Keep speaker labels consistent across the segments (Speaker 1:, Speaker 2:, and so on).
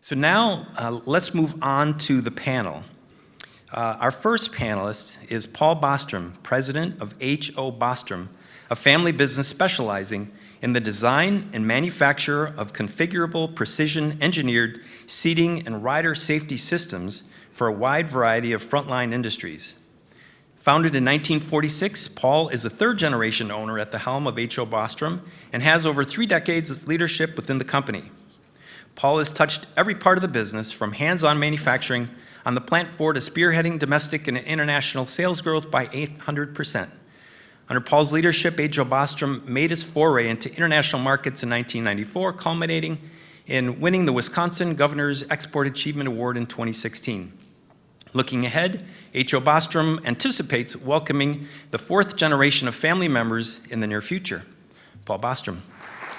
Speaker 1: So now let's move on to the panel. Our first panelist is Paul Bostrom, president of H.O. Bostrom, a family business specializing in the design and manufacture of configurable, precision-engineered seating and rider safety systems for a wide variety of frontline industries. Founded in 1946, Paul is a third-generation owner at the helm of H.O. Bostrom and has over 3 decades of leadership within the company. Paul has touched every part of the business, from hands-on manufacturing on the plant floor to spearheading domestic and international sales growth by 800%. Under Paul's leadership, H.O. Bostrom made its foray into international markets in 1994, culminating in winning the Wisconsin Governor's Export Achievement Award in 2016. Looking ahead, H.O. Bostrom anticipates welcoming the 4th generation of family members in the near future. Paul Bostrom.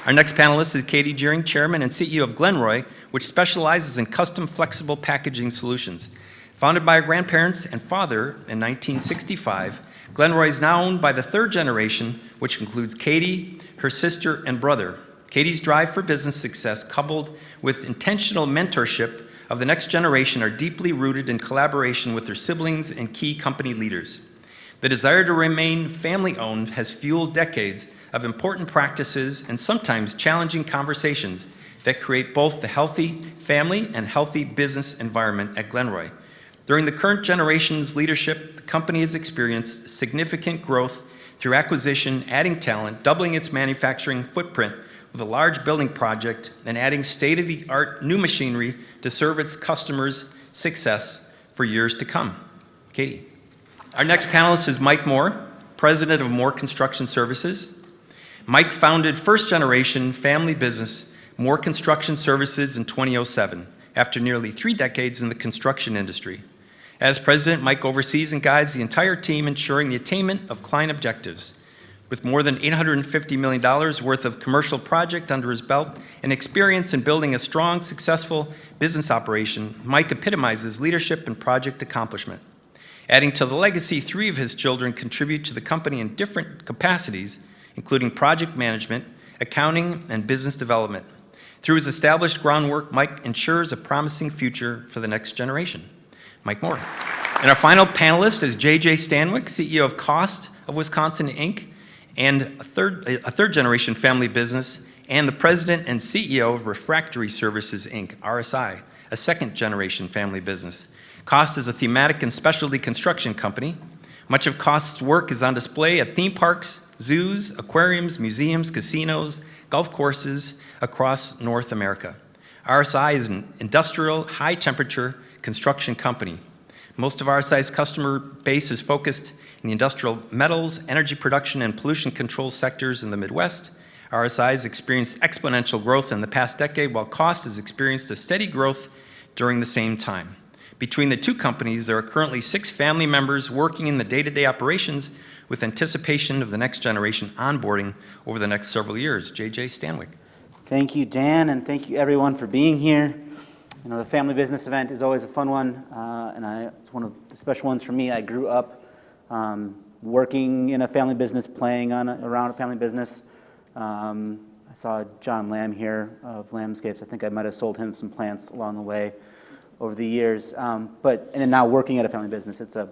Speaker 1: Our next panelist is Katie Juehring, Chairman and CEO of Glenroy, which specializes in custom flexible packaging solutions. Founded by her grandparents and father in 1965, Glenroy is now owned by the 3rd generation, which includes Katie, her sister, and brother. Katie's drive for business success, coupled with intentional mentorship of the next generation, are deeply rooted in collaboration with their siblings and key company leaders. The desire to remain family-owned has fueled decades of important practices and sometimes challenging conversations that create both the healthy family and healthy business environment at Glenroy. During the current generation's leadership, the company has experienced significant growth through acquisition, adding talent, doubling its manufacturing footprint with a large building project, and adding state-of-the-art new machinery to serve its customers' success for years to come. Katie. Our next panelist is Mike Moore, president of Moore Construction Services. Mike founded first-generation family business Moore Construction Services in 2007, after nearly 3 decades in the construction industry. As president, Mike oversees and guides the entire team, ensuring the attainment of client objectives. With more than $850 million worth of commercial project under his belt and experience in building a strong, successful business operation, Mike epitomizes leadership and project accomplishment. Adding to the legacy, 3 of his children contribute to the company in different capacities, including project management, accounting, and business development. Through his established groundwork, Mike ensures a promising future for the next generation. Mike Moore. And our final panelist is J.J. Stanwyck, CEO of Cost of Wisconsin, Inc., and a third-generation family business, and the president and CEO of Refractory Services, Inc., RSI, a second-generation family business. Cost is a thematic and specialty construction company. Much of Cost's work is on display at theme parks, zoos, aquariums, museums, casinos, golf courses across North America. RSI is an industrial, high-temperature construction company. Most of RSI's customer base is focused in the industrial metals, energy production, and pollution control sectors in the Midwest. RSI has experienced exponential growth in the past decade, while Cost has experienced a steady growth during the same time. Between the 2 companies, there are currently 6 family members working in the day-to-day operations, with anticipation of the next generation onboarding over the next several years. J.J. Stanwyck.
Speaker 2: Thank you, Dan, and thank you everyone for being here. You know, the family business event is always a fun one, and it's one of the special ones for me. I grew up working in a family business, playing around a family business. I saw John Lamb here of Lambscapes. I think I might have sold him some plants along the way over the years. And then now working at a family business, it's a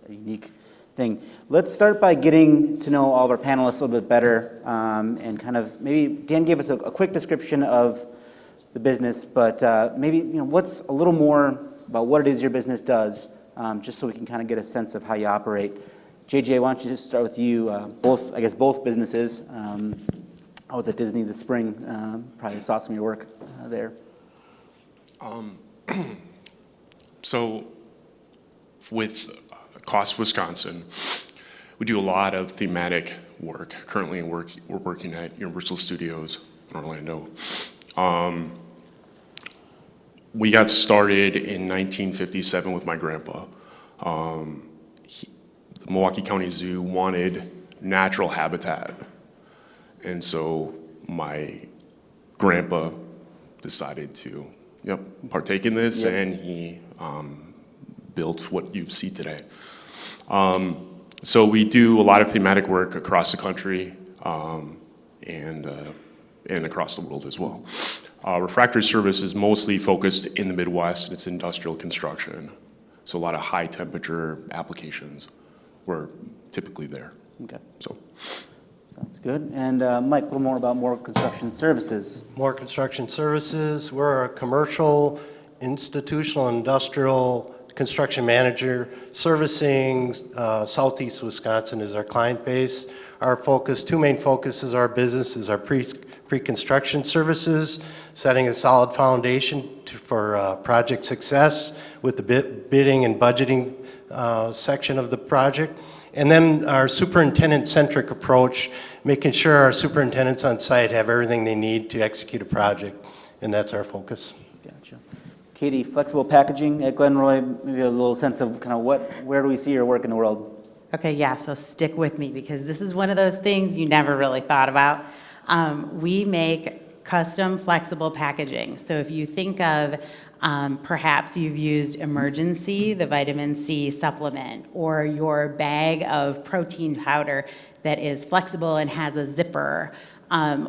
Speaker 2: unique thing. Let's start by getting to know all of our panelists a little bit better, and kind of maybe Dan gave us a quick description of the business, but maybe what's a little more about what it is your business does, just so we can kind of get a sense of how you operate. JJ, why don't you just start with you? Both businesses. I was at Disney this spring. Probably saw some of your work there.
Speaker 3: So with Cost Wisconsin, we do a lot of thematic work. Currently we're working at Universal Studios in Orlando. We got started in 1957 with my grandpa. The Milwaukee County Zoo wanted natural habitat. And so my grandpa decided to partake in this, and he built what you see today. So we do a lot of thematic work across the country and across the world as well. Refractory service is mostly focused in the Midwest. It's industrial construction. So a lot of high temperature applications were typically there.
Speaker 2: Okay,
Speaker 3: So
Speaker 2: sounds good. And Mike, a little more about More Construction Services.
Speaker 4: More Construction Services, we're a commercial, institutional, industrial construction manager servicing Southeast Wisconsin is our client base. Our focus, two main focuses of our business is our pre-construction services, setting a solid foundation for project success with the bidding and budgeting section of the project. And then our superintendent-centric approach, making sure our superintendents on site have everything they need to execute a project, and that's our focus.
Speaker 2: Gotcha. Katie, flexible packaging at Glenroy, maybe a little sense of kind of where do we see your work in the world?
Speaker 5: Okay, yeah, so stick with me because this is one of those things you never really thought about. We make custom flexible packaging. So if you think of perhaps you've used Emergency, the vitamin C supplement, or your bag of protein powder that is flexible and has a zipper.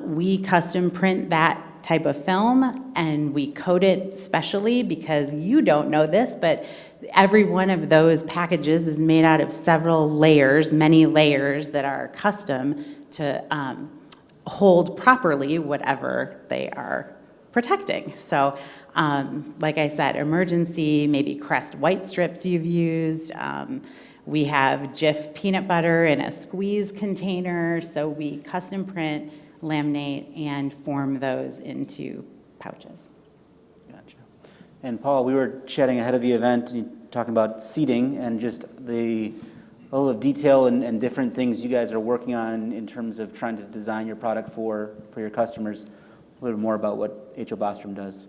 Speaker 5: We custom print that type of film and we coat it specially because you don't know this, but every one of those packages is made out of several layers, many layers that are custom to hold properly whatever they are protecting. So like I said, Emergency, maybe Crest white strips you've used. We have Jif peanut butter in a squeeze container. So we custom print, laminate, and form those into pouches.
Speaker 2: Gotcha. And Paul, we were chatting ahead of the event, talking about seating and just the level of detail and different things you guys are working on in terms of trying to design your product for your customers. A little more about what H.O. Bostrom does.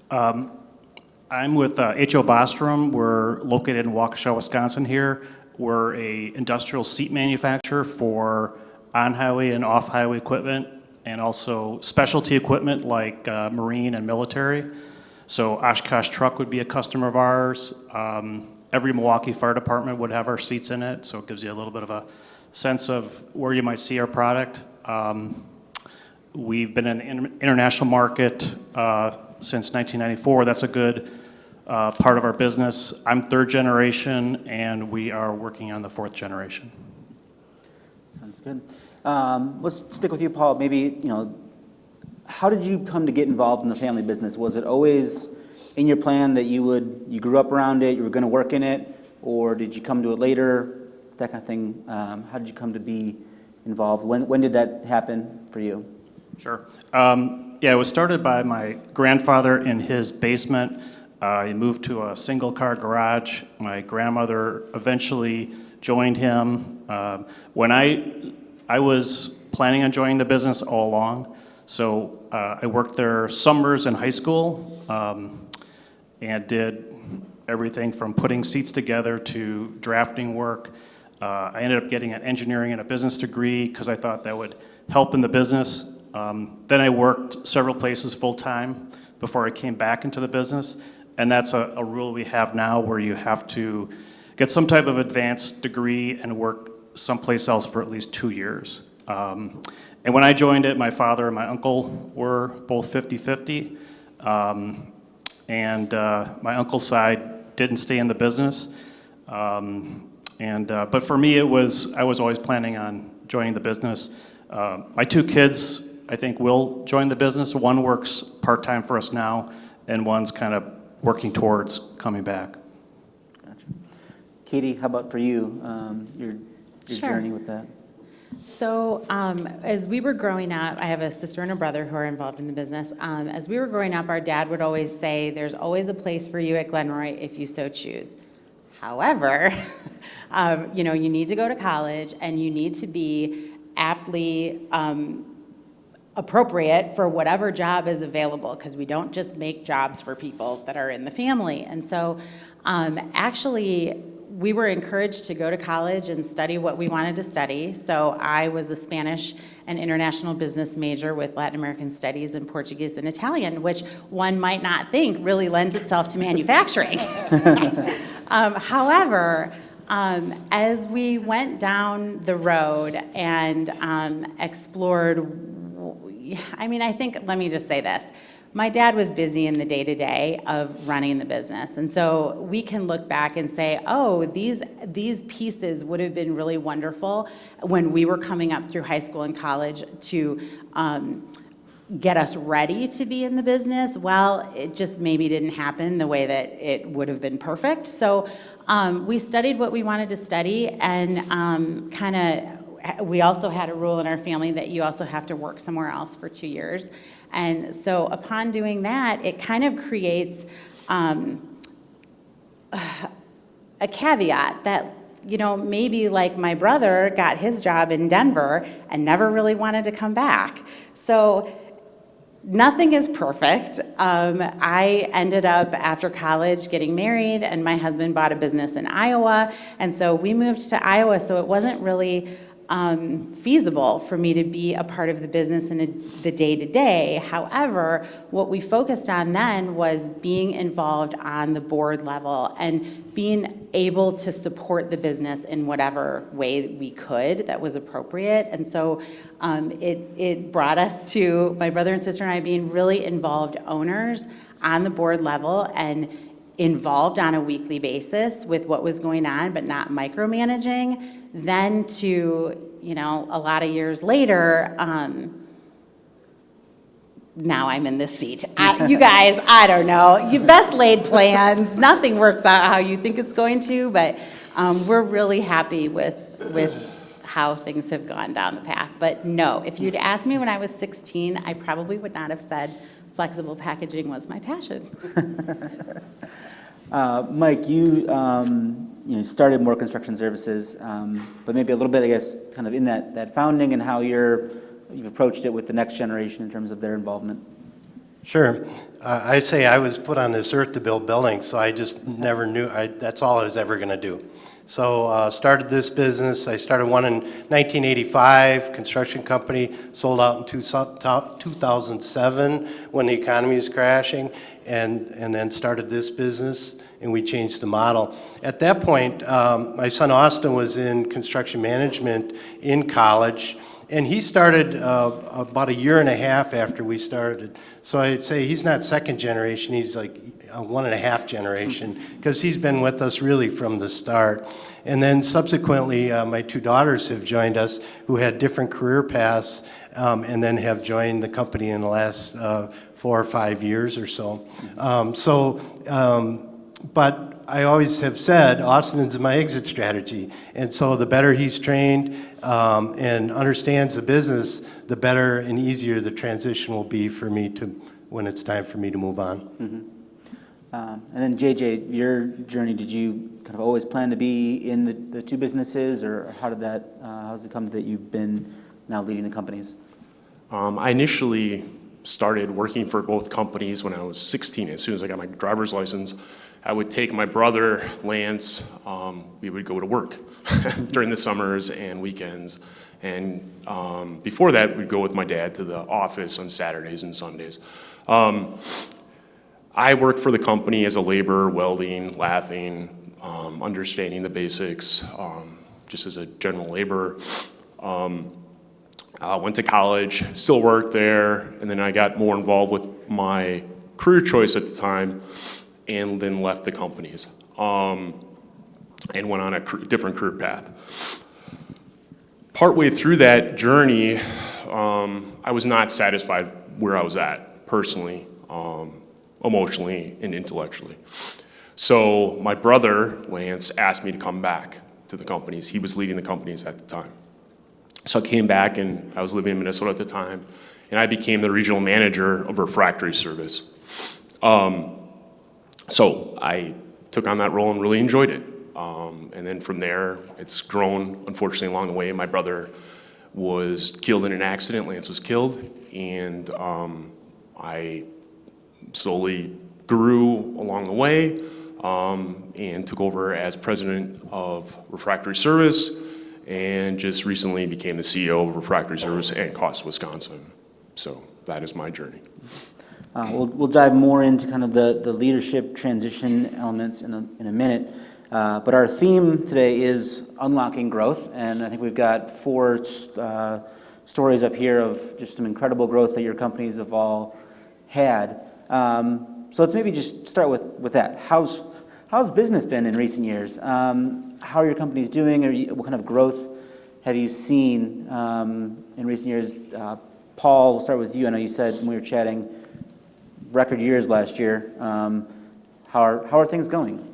Speaker 6: I'm with H.O. Bostrom. We're located in Waukesha, Wisconsin here. We're a industrial seat manufacturer for on-highway and off-highway equipment and also specialty equipment like marine and military. So Oshkosh Truck would be a customer of ours. Every Milwaukee Fire Department would have our seats in it, so it gives you a little bit of a sense of where you might see our product. We've been in the international market since 1994. That's a good part of our business. I'm third generation, and we are working on the fourth generation.
Speaker 2: Sounds good. Let's stick with you, Paul. Maybe, how did you come to get involved in the family business? Was it always in your plan that you grew up around it, you were going to work in it, or did you come to it later? That kind of thing. How did you come to be involved? When did that happen for you?
Speaker 6: Sure. Yeah, it was started by my grandfather in his basement. He moved to a single-car garage. My grandmother eventually joined him. When I was planning on joining the business all along, so I worked there summers in high school and did everything from putting seats together to drafting work. I ended up getting an engineering and a business degree because I thought that would help in the business. Then I worked several places full-time before I came back into the business, and that's a rule we have now where you have to get some type of advanced degree and work someplace else for at least 2 years. And when I joined it, my father and my uncle were both 50-50, and my uncle's side didn't stay in the business. But for me, I was always planning on joining the business. My two kids, I think, will join the business. One works part-time for us now, and one's kind of working towards coming back.
Speaker 2: Gotcha. Katie, how about for you, your
Speaker 5: Sure.
Speaker 2: journey with that?
Speaker 5: So as we were growing up, I have a sister and a brother who are involved in the business. As we were growing up, our dad would always say, there's always a place for you at Glenroy if you so choose. However, you need to go to college and you need to be aptly appropriate for whatever job is available, because we don't just make jobs for people that are in the family. And so actually, we were encouraged to go to college and study what we wanted to study. So I was a Spanish and international business major with Latin American studies and Portuguese and Italian, which one might not think really lends itself to manufacturing. However, as we went down the road and explored I mean, I think, let me just say this. My dad was busy in the day-to-day of running the business. And so we can look back and say, oh, these pieces would have been really wonderful when we were coming up through high school and college to get us ready to be in the business. Well, it just maybe didn't happen the way that it would have been perfect. So we studied what we wanted to study, and we also had a rule in our family that you also have to work somewhere else for 2 years. And so upon doing that, it kind of creates a caveat that, you know, maybe like my brother got his job in Denver and never really wanted to come back. So nothing is perfect. I ended up, after college, getting married, and my husband bought a business in Iowa. And so we moved to Iowa, so it wasn't really feasible for me to be a part of the business in the day-to-day. However, what we focused on then was being involved on the board level and being able to support the business in whatever way we could that was appropriate. And so it brought us to my brother and sister and I being really involved owners on the board level and involved on a weekly basis with what was going on, but not micromanaging. Then to, you know, a lot of years later, now I'm in this seat. You guys, I don't know. You best laid plans. Nothing works out how you think it's going to, but we're really happy with how things have gone down the path. But no, if you'd asked me when I was 16, I probably would not have said flexible packaging was my passion.
Speaker 2: Mike, you started More Construction Services, but maybe a little bit, I guess, kind of in that founding and how you've approached it with the next generation in terms of their involvement.
Speaker 4: Sure. I say I was put on this earth to build buildings, so I just never knew that's all I was ever going to do. So started this business. I started one in 1985, construction company, sold out in 2007 when the economy was crashing, and then started this business, and we changed the model. At that point, my son Austin was in construction management in college, and he started about a year and a half after we started. So I'd say he's not second generation, he's like 1.5 generation, because he's been with us really from the start. And then subsequently, my two daughters have joined us who had different career paths, and then have joined the company in the last 4 or 5 years or so. But I always have said Austin is my exit strategy. And so the better he's trained and understands the business, the better and easier the transition will be for me when it's time for me to move on.
Speaker 2: Mm-hmm. And then JJ, your journey, did you kind of always plan to be in the two businesses, or how does it come that you've been now leading the companies?
Speaker 3: I initially started working for both companies when I was 16. As soon as I got my driver's license, I would take my brother, Lance, we would go to work during the summers and weekends. And before that, we'd go with my dad to the office on Saturdays and Sundays. I worked for the company as a laborer, welding, lathing, understanding the basics, just as a general laborer. Went to college, still worked there, and then I got more involved with my career choice at the time, and then left the companies, and went on a different career path. Partway through that journey, I was not satisfied where I was at, personally, emotionally, and intellectually. So my brother, Lance, asked me to come back to the companies. He was leading the companies at the time. So I came back, and I was living in Minnesota at the time, and I became the regional manager of Refractory service. So I took on that role and really enjoyed it. And then from there, it's grown, unfortunately, along the way. My brother was killed in an accident. Lance was killed. And I slowly grew along the way and took over as president of Refractory Service, and just recently became the CEO of Refractory Service and Cost Wisconsin. So that is my journey.
Speaker 2: We'll dive more into kind of the leadership transition elements in a minute. But our theme today is unlocking growth, and I think we've got four stories up here of just some incredible growth that your companies have all had. So let's maybe just start with that. How's business been in recent years? How are your companies doing? What kind of growth have you seen in recent years? Paul, we'll start with you. I know you said when we were chatting, record years last year. How are things going?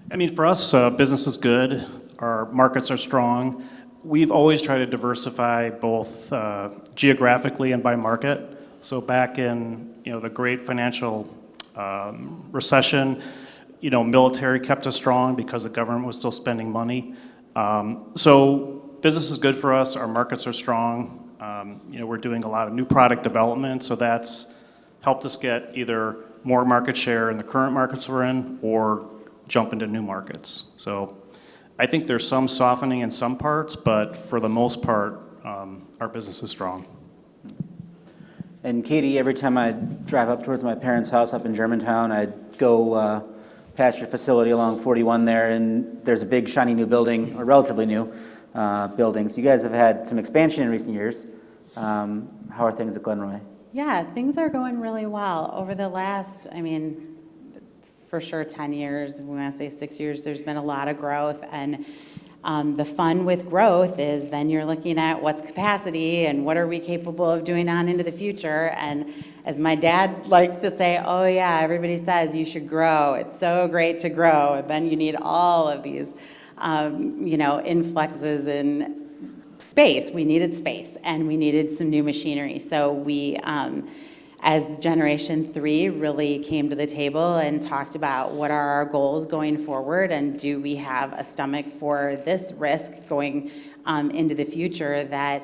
Speaker 6: I mean, for us, business is good. Our markets are strong. We've always tried to diversify both geographically and by market. So back in the great financial recession, military kept us strong because the government was still spending money. So business is good for us. Our markets are strong. We're doing a lot of new product development, so that's helped us get either more market share in the current markets we're in or jump into new markets. So I think there's some softening in some parts, but for the most part, our business is strong.
Speaker 2: And Katie, every time I drive up towards my parents' house up in Germantown, I'd go past your facility along 41 there, and there's a big shiny new building, or relatively new building. So you guys have had some expansion in recent years. How are things at Glenroy?
Speaker 5: Yeah, things are going really well. Over the last, for sure 10 years, we want to say 6 years, there's been a lot of growth. And the fun with growth is then you're looking at what's capacity and what are we capable of doing on into the future. And as my dad likes to say, oh yeah, everybody says you should grow. It's so great to grow. And then you need all of these, influxes in space. We needed space and we needed some new machinery. So we, as Generation 3 really came to the table and talked about what are our goals going forward and do we have a stomach for this risk going into the future that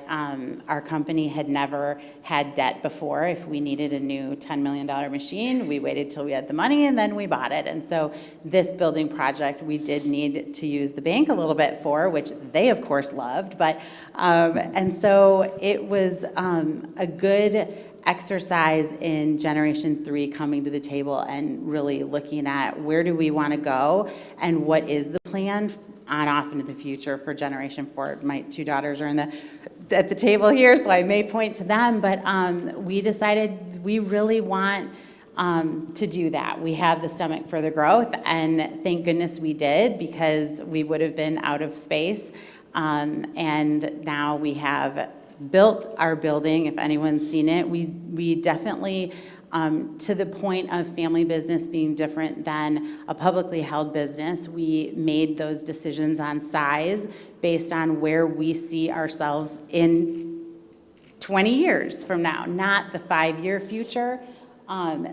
Speaker 5: our company had never had debt before. If we needed a new $10 million machine, we waited till we had the money and then we bought it. And so this building project, we did need to use the bank a little bit for, which they of course loved. But and so it was a good exercise in Generation 3 coming to the table and really looking at where do we want to go and what is the plan on off into the future for Generation 4. My two daughters are at the table here, so I may point to them, but we decided we really want to do that. We have the stomach for the growth, and thank goodness we did because we would have been out of space. And now we have built our building. If anyone's seen it, we definitely, to the point of family business being different than a publicly held business, we made those decisions on size based on where we see ourselves in 20 years from now, not the 5-year future.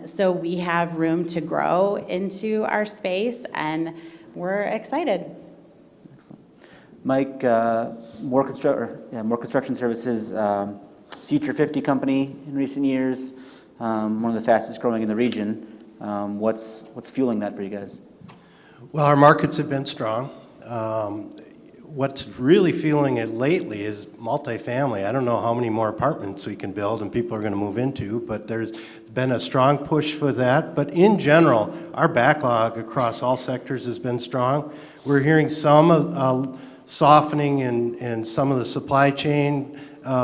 Speaker 5: So we have room to grow into our space, and we're excited.
Speaker 2: Mike, more construction services, Future 50 company in recent years, one of the fastest growing in the region. What's fueling that for you guys?
Speaker 4: Well, our markets have been strong. What's really fueling it lately is multifamily. I don't know how many more apartments we can build and people are going to move into, but there's been a strong push for that. But in general, our backlog across all sectors has been strong. We're hearing some softening in some of the supply chain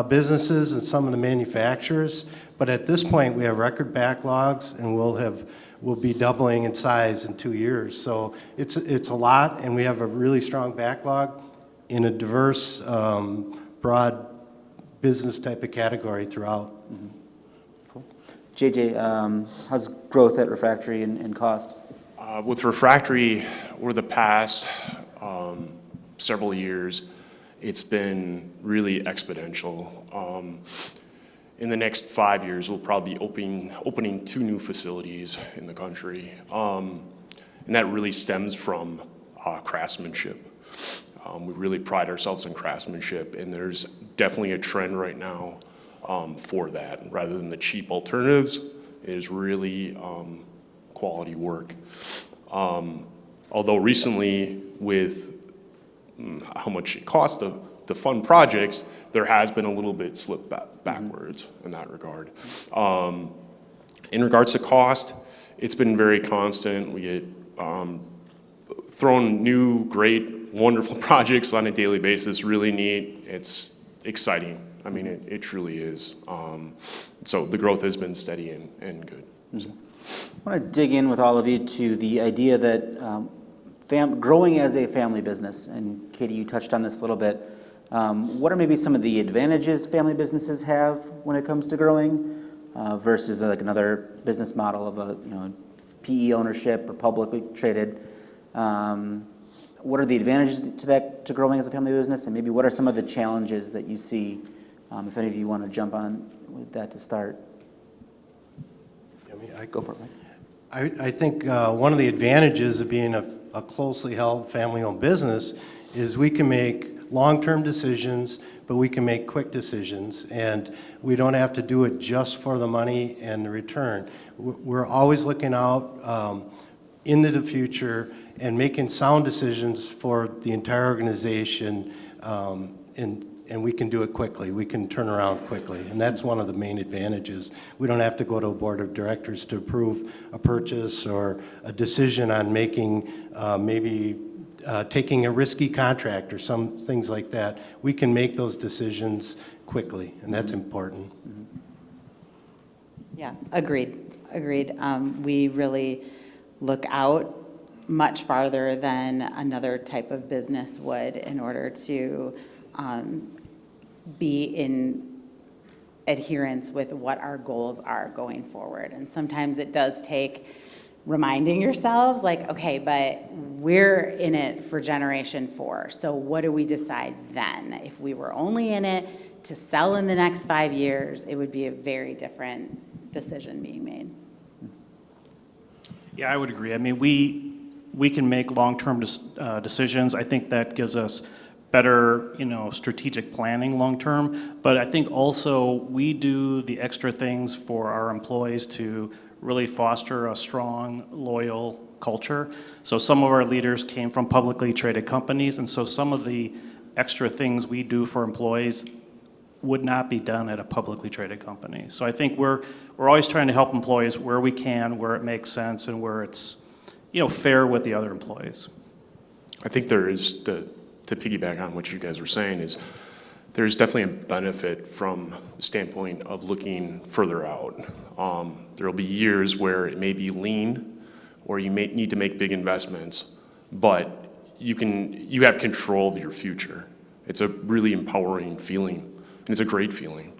Speaker 4: businesses and some of the manufacturers. But at this point, we have record backlogs, and we'll be doubling in size in 2 years. So it's a lot, and we have a really strong backlog in a diverse, broad business type of category throughout.
Speaker 2: Mm-hmm. Cool. JJ, how's growth at Refractory and cost?
Speaker 3: With Refractory, over the past several years, it's been really exponential. In the next 5 years, we'll probably be opening 2 new facilities in the country. And that really stems from craftsmanship. We really pride ourselves in craftsmanship, and there's definitely a trend right now for that. Rather than the cheap alternatives, it is really quality work. Although recently, with how much it costs to fund projects, there has been a little bit slip backwards in that regard. In regards to cost, it's been very constant. We get thrown new, great, wonderful projects on a daily basis, really neat. It's exciting I mean, it truly is. So the growth has been steady and good. So.
Speaker 2: I want to dig in with all of you to the idea that growing as a family business, and Katie, you touched on this a little bit. What are maybe some of the advantages family businesses have when it comes to growing versus like another business model of a PE ownership or publicly traded? What are the advantages to growing as a family business, and maybe what are some of the challenges that you see? If any of you want to jump on with that to start. Go for it, Mike.
Speaker 4: I think one of the advantages of being a closely held family-owned business is we can make long-term decisions, but we can make quick decisions, and we don't have to do it just for the money and the return. We're always looking out into the future and making sound decisions for the entire organization, and we can do it quickly. We can turn around quickly, and that's one of the main advantages. We don't have to go to a board of directors to approve a purchase or a decision on making taking a risky contract or some things like that. We can make those decisions quickly, and that's important.
Speaker 5: Yeah, agreed. We really look out much farther than another type of business would in order to be in adherence with what our goals are going forward. And sometimes it does take reminding yourselves, like, okay, but we're in it for generation 4. So what do we decide then? If we were only in it to sell in the next 5 years, it would be a very different decision being made.
Speaker 6: Yeah, I would agree. I mean, we can make long-term decisions. I think that gives us better, strategic planning long-term. But I think also we do the extra things for our employees to really foster a strong, loyal culture. So some of our leaders came from publicly traded companies, and so some of the extra things we do for employees would not be done at a publicly traded company. So I think we're always trying to help employees where we can, where it makes sense, and where it's fair with the other employees.
Speaker 3: I think there is, to piggyback on what you guys were saying, is there's definitely a benefit from the standpoint of looking further out. There will be years where it may be lean, or you may need to make big investments, but you have control of your future. It's a really empowering feeling, and it's a great feeling,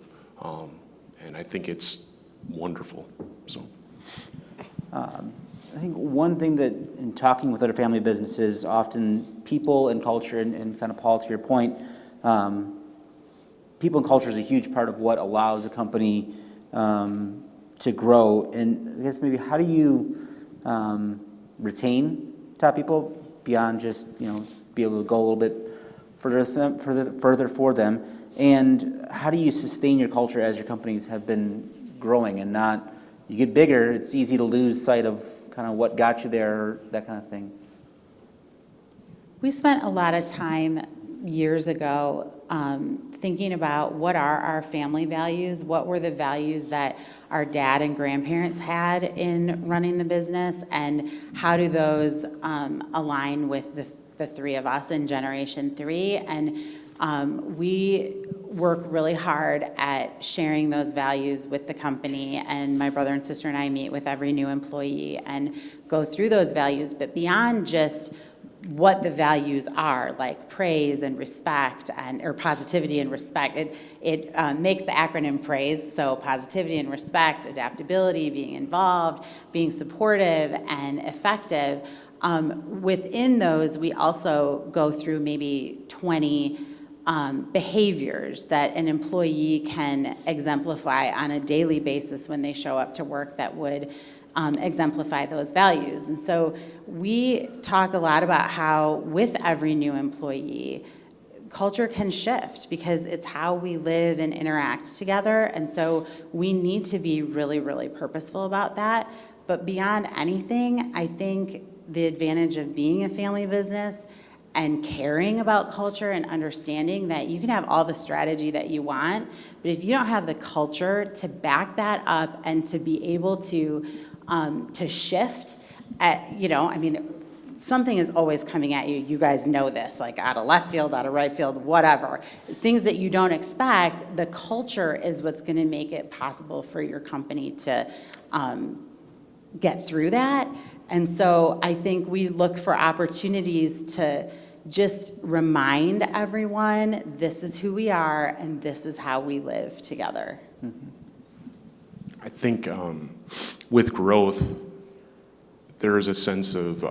Speaker 3: and I think it's wonderful. So.
Speaker 2: I think one thing that, in talking with other family businesses, often people and culture, and kind of Paul, to your point, people and culture is a huge part of what allows a company to grow. And I guess maybe how do you retain top people beyond just be able to go a little bit further for them? And how do you sustain your culture as your companies have been growing and not? You get bigger, it's easy to lose sight of kind of what got you there, that kind of thing.
Speaker 5: We spent a lot of time years ago thinking about what are our family values, what were the values that our dad and grandparents had in running the business, and how do those align with the three of us in Generation 3. And we work really hard at sharing those values with the company, and my brother and sister and I meet with every new employee and go through those values. But beyond just what the values are, like praise and respect, or positivity and respect, it makes the acronym PRAISE, so positivity and respect, adaptability, being involved, being supportive and effective. Within those, we also go through maybe 20 behaviors that an employee can exemplify on a daily basis when they show up to work that would exemplify those values. And so we talk a lot about how with every new employee, culture can shift because it's how we live and interact together. And so we need to be really, really purposeful about that. But beyond anything, I think the advantage of being a family business and caring about culture and understanding that you can have all the strategy that you want, but if you don't have the culture to back that up and to be able to shift at, something is always coming at you. You guys know this, like out of left field, out of right field, whatever. Things that you don't expect, the culture is what's going to make it possible for your company to get through that. And so I think we look for opportunities to just remind everyone, this is who we are and this is how we live together.
Speaker 3: I think with growth, there is a sense of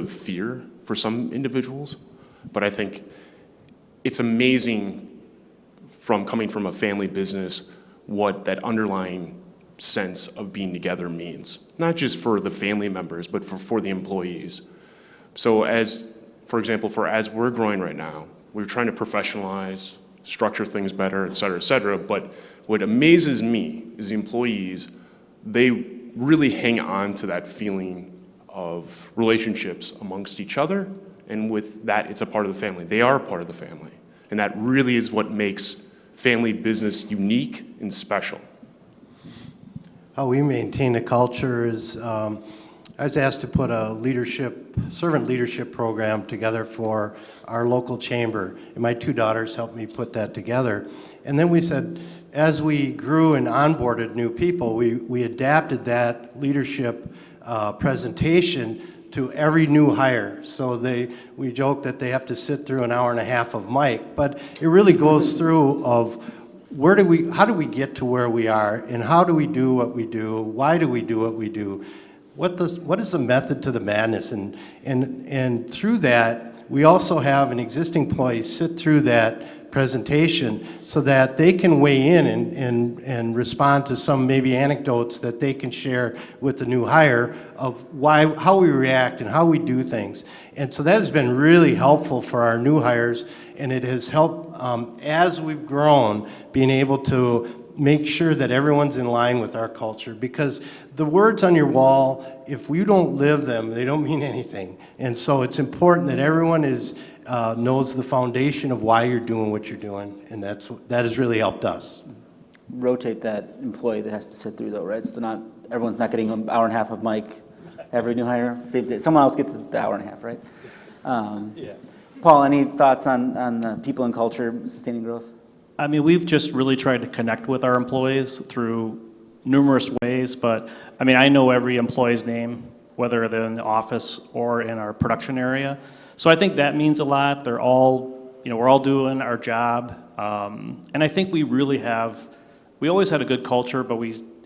Speaker 3: fear for some individuals, but I think it's amazing coming from a family business what that underlying sense of being together means, not just for the family members, but for the employees. So for example, as we're growing right now, we're trying to professionalize, structure things better, et cetera, but what amazes me is the employees, they really hang on to that feeling of relationships amongst each other, and with that, it's a part of the family. They are a part of the family, and that really is what makes family business unique and special.
Speaker 4: How we maintain a culture is, I was asked to put a servant leadership program together for our local chamber, and my two daughters helped me put that together. And then we said, as we grew and onboarded new people, we adapted that leadership presentation to every new hire. So we joke that they have to sit through an hour and a half of mic, but it really goes through of how do we get to where we are, and how do we do what we do? Why do we do what we do? What is the method to the madness? And through that, we also have an existing employee sit through that presentation so that they can weigh in and respond to some maybe anecdotes that they can share with the new hire of how we react and how we do things. And so that has been really helpful for our new hires, and it has helped as we've grown, being able to make sure that everyone's in line with our culture, because the words on your wall, if you don't live them, they don't mean anything. And so it's important that everyone knows the foundation of why you're doing what you're doing, and that has really helped us.
Speaker 2: Rotate that employee that has to sit through though, right? So everyone's not getting an hour and a half of mic every new hire. Someone else gets the hour and a half, right? Yeah. Paul, any thoughts on people and culture sustaining growth?
Speaker 6: I mean, we've just really tried to connect with our employees through numerous ways, but I mean, I know every employee's name, whether they're in the office or in our production area. So I think that means a lot. They're all, we're all doing our job. And I think we always had a good culture, but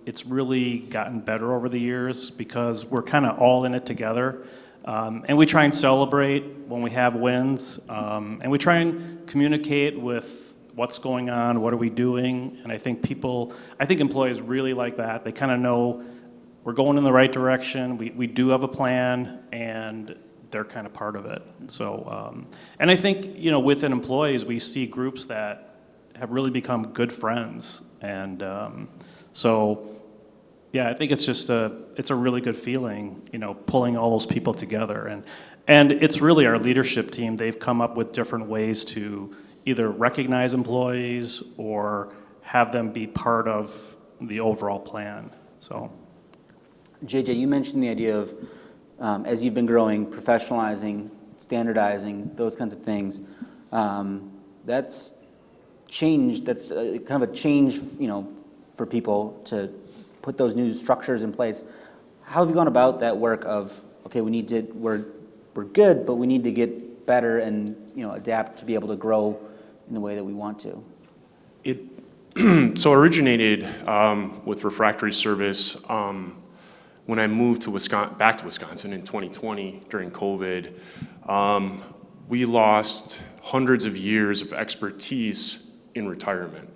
Speaker 6: it's really gotten better over the years because we're kind of all in it together. And we try and celebrate when we have wins. And we try and communicate with what's going on, what are we doing, and I think employees really like that. They kind of know we're going in the right direction, we do have a plan, and they're kind of part of it. So, and I think, within employees, we see groups that have really become good friends, and so, yeah, I think it's a really good feeling, pulling all those people together, and it's really our leadership team. They've come up with different ways to either recognize employees or have them be part of the overall plan. So,
Speaker 2: JJ, you mentioned the idea of, as you've been growing, professionalizing, standardizing, those kinds of things. That's changed. That's kind of a change, for people to put those new structures in place. How have you gone about that work of, okay, we're good, but we need to get better and adapt to be able to grow in the way that we want to?
Speaker 3: It originated with refractory service when I moved back to Wisconsin in 2020 during COVID. We lost hundreds of years of expertise in retirement,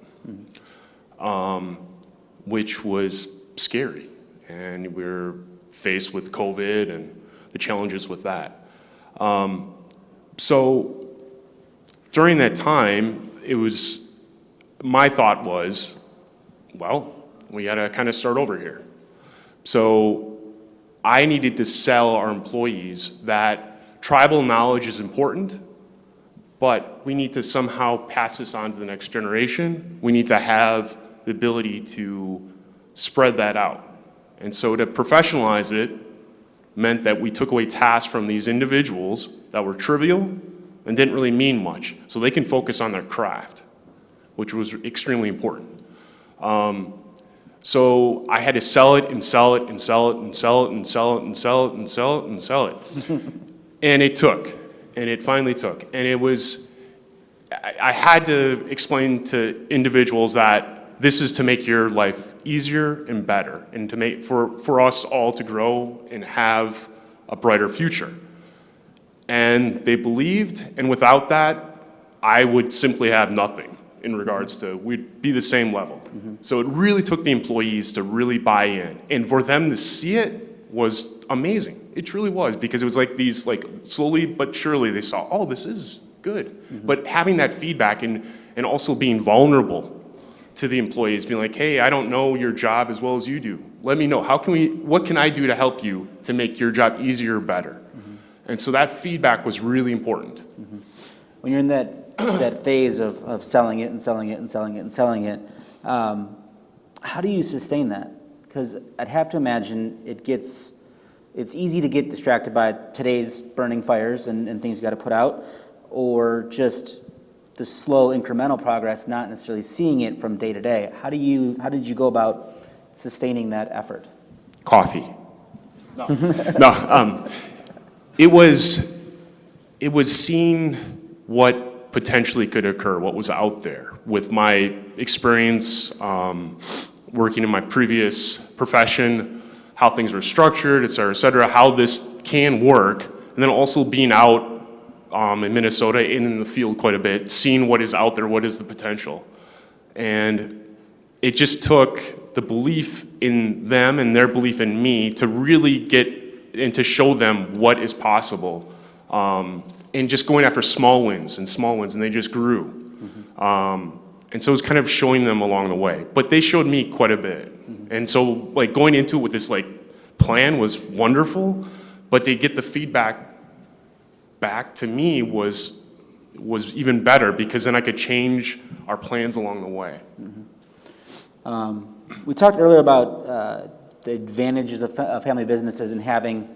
Speaker 3: which was scary. And we're faced with COVID and the challenges with that. So during that time, my thought was, well, we gotta kind of start over here. So I needed to sell our employees that tribal knowledge is important, but we need to somehow pass this on to the next generation. We need to have the ability to spread that out. And so to professionalize it, meant that we took away tasks from these individuals that were trivial and didn't really mean much, so they can focus on their craft, which was extremely important. So I had to sell it and sell it and sell it and sell it and sell it and sell it and sell it and sell it. And it took, and it finally took. And it was, I had to explain to individuals that this is to make your life easier and better, and to make, for us all to grow and have a brighter future. And they believed, and without that, I would simply have nothing in regards to, we'd be the same level. So it really took the employees to really buy in. And for them to see it was amazing. It truly was, because it was like these, like, slowly but surely they saw, oh, this is good. But having that feedback and also being vulnerable to the employees, being like, hey, I don't know your job as well as you do. Let me know, what can I do to help you to make your job easier or better? And so that feedback was really important.
Speaker 2: When you're in that phase of selling it and selling it and selling it and selling it, how do you sustain that? Because I'd have to imagine it's easy to get distracted by today's burning fires and things you got to put out, or just the slow incremental progress, not necessarily seeing it from day to day. How did you go about sustaining that effort?
Speaker 3: Coffee. No. It was seeing what potentially could occur, what was out there. With my experience working in my previous profession, how things were structured, et cetera, how this can work, and then also being out in Minnesota and in the field quite a bit, seeing what is out there, what is the potential. And it just took the belief in them and their belief in me to really get and to show them what is possible. And just going after small wins, and they just grew. And so it was kind of showing them along the way. But they showed me quite a bit. And so, like, going into it with this, like, plan was wonderful, but to get the feedback back to me was even better, because then I could change our plans along the way.
Speaker 2: We talked earlier about the advantages of family businesses and having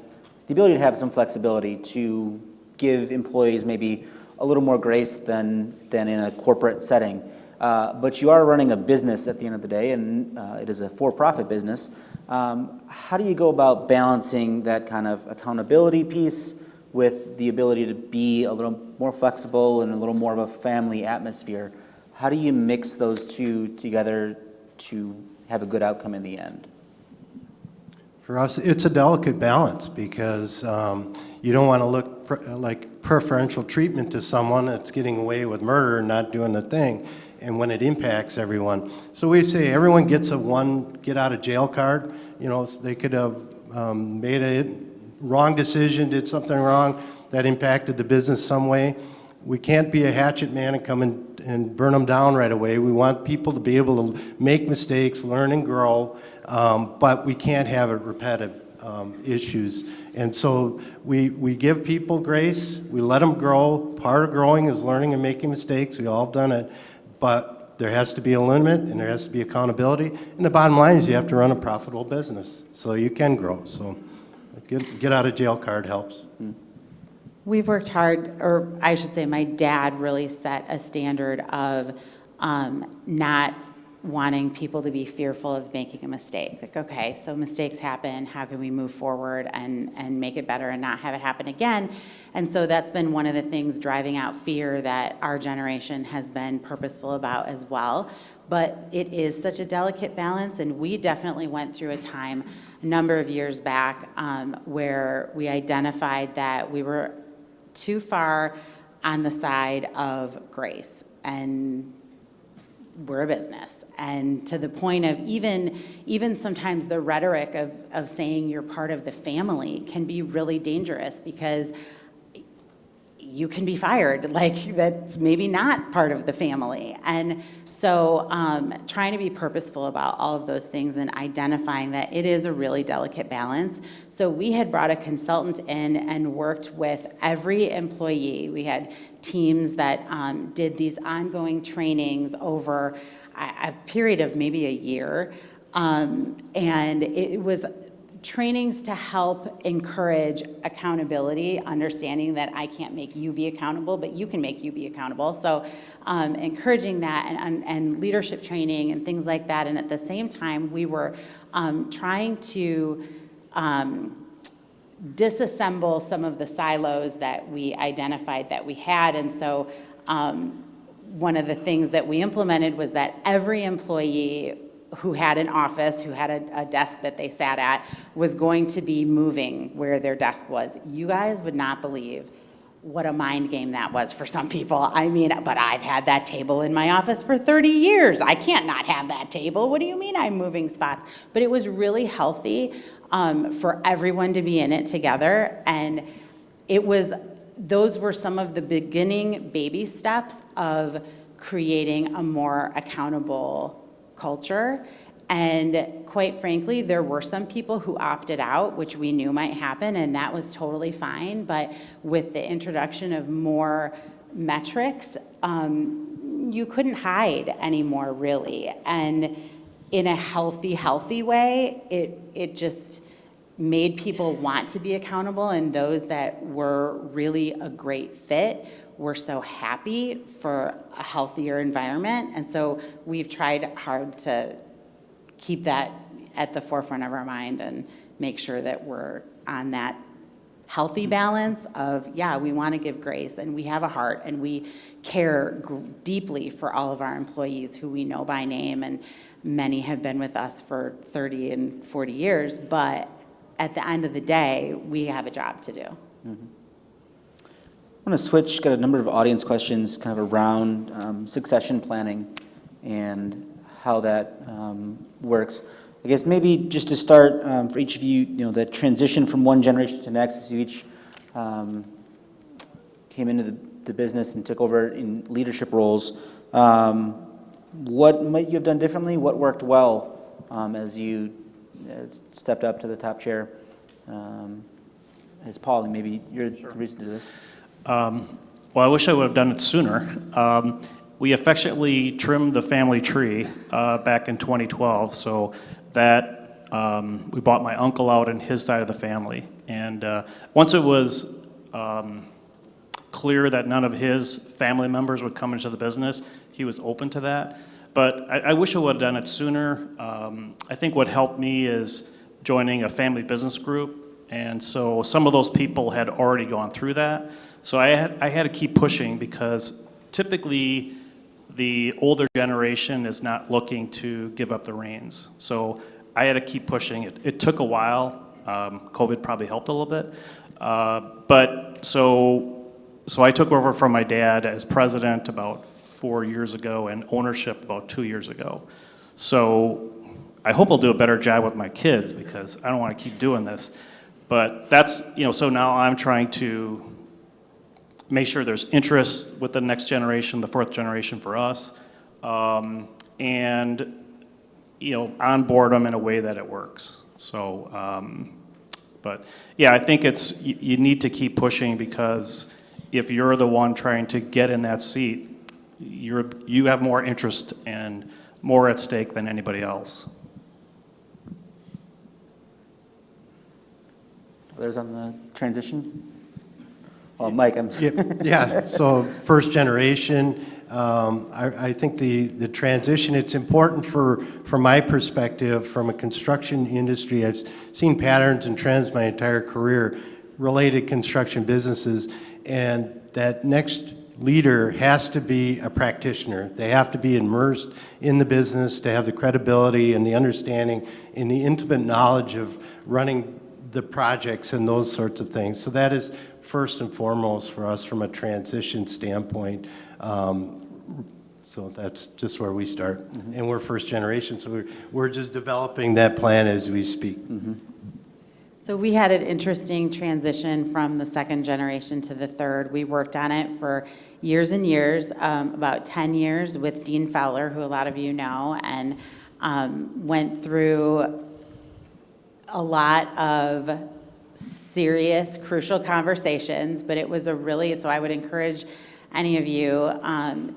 Speaker 2: the ability to have some flexibility to give employees maybe a little more grace than in a corporate setting. But you are running a business at the end of the day, and it is a for-profit business. How do you go about balancing that kind of accountability piece with the ability to be a little more flexible and a little more of a family atmosphere? How do you mix those two together to have a good outcome in the end?
Speaker 4: For us, it's a delicate balance, because you don't want to look like preferential treatment to someone that's getting away with murder and not doing the thing, and when it impacts everyone. So we say everyone gets a one get-out-of-jail card. You know, they could have made a wrong decision, did something wrong that impacted the business some way. We can't be a hatchet man and come and burn them down right away. We want people to be able to make mistakes, learn and grow, but we can't have repetitive issues. And so we give people grace, we let them grow. Part of growing is learning and making mistakes. We all have done it, but there has to be a limit and there has to be accountability. And the bottom line is you have to run a profitable business so you can grow. So get out of jail card helps.
Speaker 5: We've worked hard, or I should say my dad really set a standard of not wanting people to be fearful of making a mistake. Like, okay, so mistakes happen, how can we move forward and make it better and not have it happen again? And so that's been one of the things driving out fear that our generation has been purposeful about as well. But it is such a delicate balance, and we definitely went through a time a number of years back where we identified that we were too far on the side of grace, and we're a business. And to the point of even sometimes the rhetoric of saying you're part of the family can be really dangerous, because you can be fired, like that's maybe not part of the family. And so trying to be purposeful about all of those things and identifying that it is a really delicate balance. So we had brought a consultant in and worked with every employee. We had teams that did these ongoing trainings over a period of maybe a year. And it was trainings to help encourage accountability, understanding that I can't make you be accountable, but you can make you be accountable. So encouraging that and leadership training and things like that. And at the same time, we were trying to disassemble some of the silos that we identified that we had. And so one of the things that we implemented was that every employee who had an office, who had a desk that they sat at, was going to be moving where their desk was. You guys would not believe what a mind game that was for some people. I mean, but I've had that table in my office for 30 years. I can't not have that table. What do you mean I'm moving spots? But it was really healthy for everyone to be in it together. And those were some of the beginning baby steps of creating a more accountable culture. And quite frankly, there were some people who opted out, which we knew might happen, and that was totally fine. But with the introduction of more metrics, you couldn't hide anymore, really. And in a healthy way, it just made people want to be accountable, and those that were really a great fit were so happy for a healthier environment. And so we've tried hard to keep that at the forefront of our mind and make sure that we're on that healthy balance of, yeah, we want to give grace and we have a heart and we care deeply for all of our employees who we know by name, and many have been with us for 30 and 40 years, but at the end of the day, we have a job to do.
Speaker 2: Mm-hmm. I want to switch, got a number of audience questions kind of around succession planning and how that works. I guess maybe just to start, for each of you, the transition from one generation to the next, as you each came into the business and took over in leadership roles, what might you have done differently? What worked well as you stepped up to the top chair? As Paul, maybe you're the reason to do this.
Speaker 6: Well, I wish I would have done it sooner. We affectionately trimmed the family tree back in 2012, so that we bought my uncle out and his side of the family. And once it was clear that none of his family members would come into the business, he was open to that. But I wish I would have done it sooner. I think what helped me is joining a family business group. And so some of those people had already gone through that. So I had to keep pushing, because typically the older generation is not looking to give up the reins. So I had to keep pushing. It took a while. COVID probably helped a little bit. But so I took over from my dad as president about 4 years ago and ownership about 2 years ago. So I hope I'll do a better job with my kids, because I don't want to keep doing this. But that's, so now I'm trying to make sure there's interest with the next generation, the fourth generation for us, and, onboard them in a way that it works. So, but yeah, I think you need to keep pushing, because if you're the one trying to get in that seat, you have more interest and more at stake than anybody else.
Speaker 2: Others on the transition? Well, Mike, I'm...
Speaker 4: Yeah, so first generation, I think the transition, it's important from my perspective, from a construction industry. I've seen patterns and trends my entire career related construction businesses, and that next leader has to be a practitioner. They have to be immersed in the business to have the credibility and the understanding and the intimate knowledge of running the projects and those sorts of things. So that is first and foremost for us from a transition standpoint. So that's just where we start. Mm-hmm. And we're first generation, so we're just developing that plan as we speak. Mm-hmm.
Speaker 5: So we had an interesting transition from the second generation to the third. We worked on it for years and years, about 10 years with Dean Fowler, who a lot of you know, and went through a lot of serious, crucial conversations, but it was so I would encourage any of you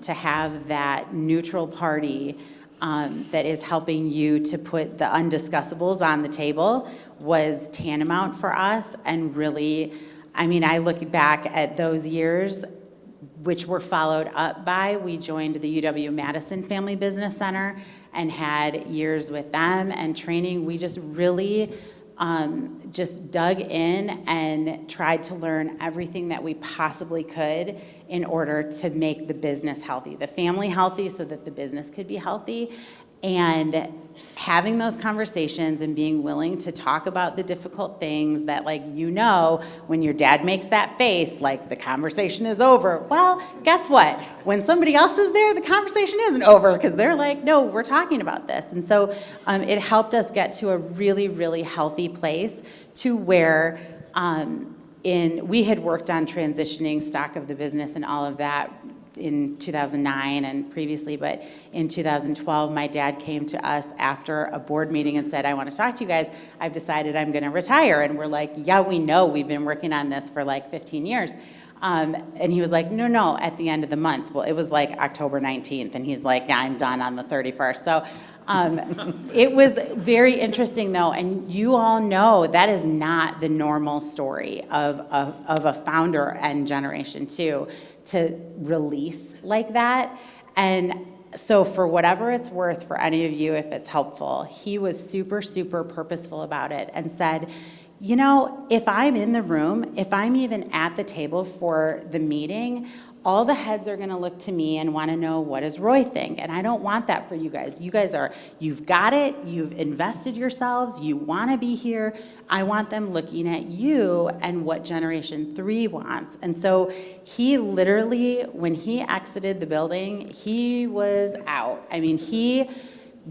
Speaker 5: to have that neutral party that is helping you to put the undiscussables on the table was tantamount for us, and really, I mean, I look back at those years, which were followed up by, we joined the UW-Madison Family Business Center and had years with them and training. We just really just dug in and tried to learn everything that we possibly could in order to make the business healthy, the family healthy so that the business could be healthy. And having those conversations and being willing to talk about the difficult things that, like, you know, when your dad makes that face, like, the conversation is over. Well, guess what? When somebody else is there, the conversation isn't over because they're like, no, we're talking about this. And so it helped us get to a really, really healthy place to where we had worked on transitioning stock of the business and all of that in 2009 and previously, but in 2012, my dad came to us after a board meeting and said, I want to talk to you guys. I've decided I'm going to retire. And we're like, yeah, we know. We've been working on this for like 15 years. And he was like, no, at the end of the month. Well, it was like October 19th. And he's like, yeah, I'm done on the 31st. So it was very interesting, though. And you all know that is not the normal story of a founder and Generation 2 to release like that. And so for whatever it's worth for any of you, if it's helpful, he was super, super purposeful about it and said, you know, if I'm in the room, if I'm even at the table for the meeting, all the heads are going to look to me and want to know, what does Roy think? And I don't want that for you guys. You guys you've got it. You've invested yourselves. You want to be here. I want them looking at you and what Generation 3 wants. And so he literally, when he exited the building, he was out. I mean, he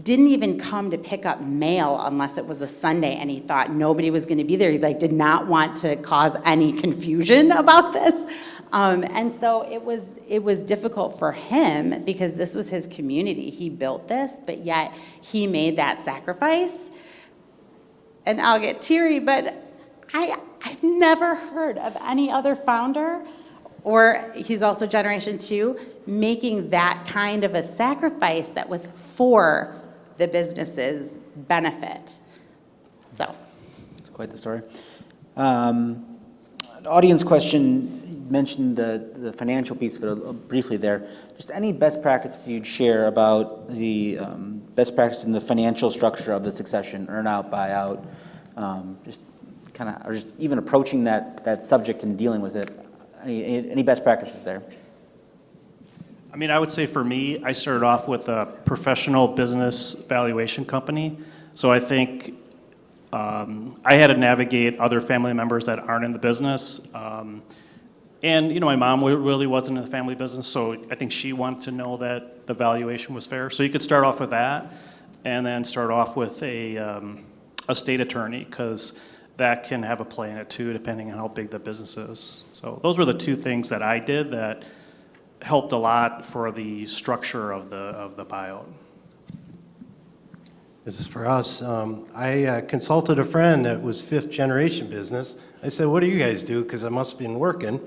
Speaker 5: didn't even come to pick up mail unless it was a Sunday, and he thought nobody was going to be there. He did not want to cause any confusion about this. And so it was difficult for him because this was his community. He built this, but yet he made that sacrifice. And I'll get teary, but I've never heard of any other founder, or he's also Generation 2, making that kind of a sacrifice that was for the business's benefit. So.
Speaker 2: That's quite the story. Audience question. You mentioned the financial piece of it briefly there. Just any best practices you'd share about the best practice in the financial structure of the succession, earn-out, buyout, just kind of, or just even approaching that subject and dealing with it. Any best practices there?
Speaker 6: I mean, I would say for me, I started off with a professional business valuation company. So I think I had to navigate other family members that aren't in the business. And, you know, my mom really wasn't in the family business, so I think she wanted to know that the valuation was fair. So you could start off with that and then start off with a state attorney, because that can have a play in it too, depending on how big the business is. So those were the two things that I did that helped a lot for the structure of the buyout.
Speaker 4: This is for us. I consulted a friend that was fifth generation business. I said, what do you guys do? Because I must have been working.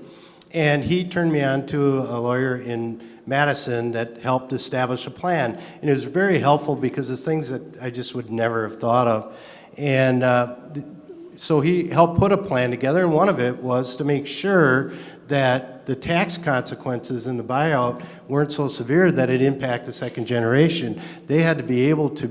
Speaker 4: And he turned me on to a lawyer in Madison that helped establish a plan. And it was very helpful because it's things that I just would never have thought of. And so he helped put a plan together, and one of it was to make sure that the tax consequences in the buyout weren't so severe that it impacted the second generation. They had to be able to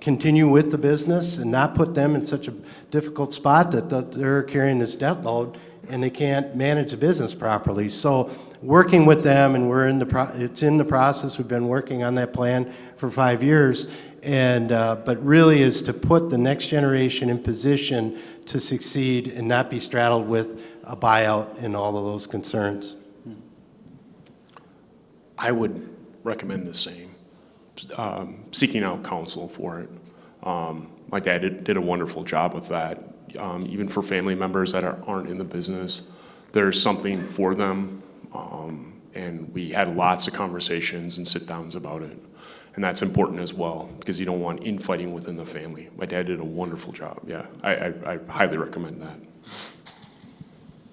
Speaker 4: continue with the business and not put them in such a difficult spot that they're carrying this debt load and they can't manage the business properly. So working with them, and it's in the process. We've been working on that plan for 5 years. And but really is to put the next generation in position to succeed and not be straddled with a buyout and all of those concerns.
Speaker 3: I would recommend the same, seeking out counsel for it. My dad did a wonderful job with that. Even for family members that aren't in the business, there's something for them. And we had lots of conversations and sit-downs about it. And that's important as well, because you don't want infighting within the family. My dad did a wonderful job. Yeah, I highly recommend that.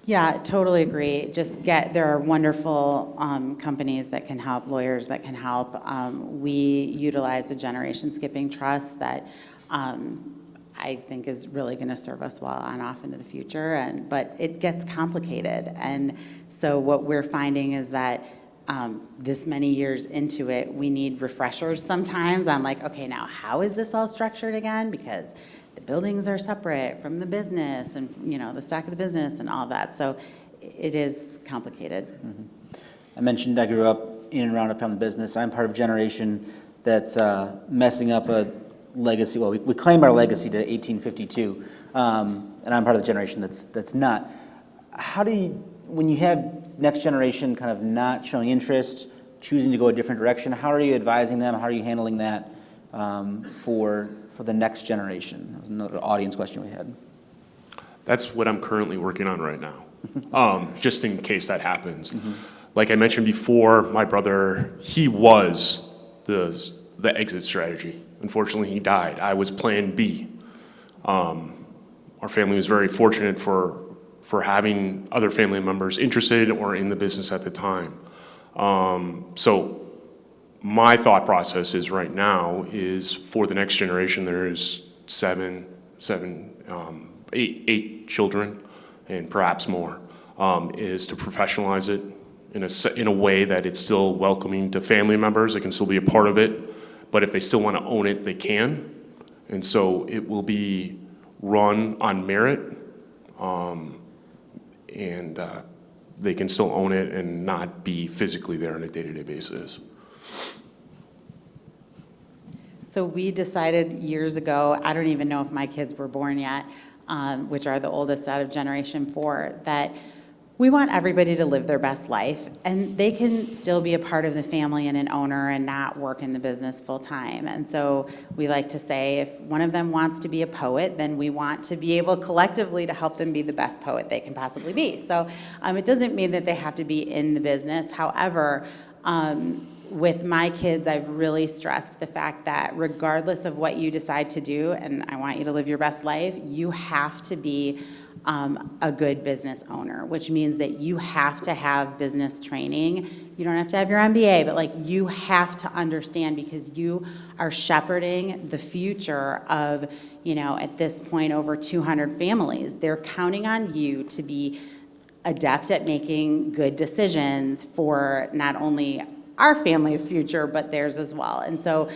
Speaker 5: Yeah, totally agree. There are wonderful companies that can help, lawyers that can help. We utilize a generation skipping trust that I think is really going to serve us well on off into the future. But it gets complicated. And so what we're finding is that this many years into it, we need refreshers sometimes on like, okay, now how is this all structured again? Because the buildings are separate from the business and, the stock of the business and all that. So it is complicated.
Speaker 2: Mm-hmm. I mentioned I grew up in and around a family business. I'm part of a generation that's messing up a legacy. Well, we claim our legacy to 1852, and I'm part of the generation that's not. How do you, when you have next generation kind of not showing interest, choosing to go a different direction, how are you advising them? How are you handling that for the next generation? That was another audience question we had.
Speaker 3: That's what I'm currently working on right now, just in case that happens. Mm-hmm. Like I mentioned before, my brother, he was the exit strategy. Unfortunately, he died. I was plan B. Our family was very fortunate for having other family members interested or in the business at the time. So my thought process is right now is for the next generation, there's eight children and perhaps more, is to professionalize it in a way that it's still welcoming to family members. They can still be a part of it, but if they still want to own it, they can. And so it will be run on merit, and they can still own it and not be physically there on a day-to-day basis.
Speaker 5: So we decided years ago, I don't even know if my kids were born yet, which are the oldest out of Generation 4, that we want everybody to live their best life, and they can still be a part of the family and an owner and not work in the business full time. And so we like to say if one of them wants to be a poet, then we want to be able collectively to help them be the best poet they can possibly be. So it doesn't mean that they have to be in the business. However, with my kids, I've really stressed the fact that regardless of what you decide to do, and I want you to live your best life, you have to be a good business owner, which means that you have to have business training. You don't have to have your MBA, but you have to understand, because you are shepherding the future of, at this point, over 200 families. They're counting on you to be adept at making good decisions for not only our family's future, but theirs as well. And so,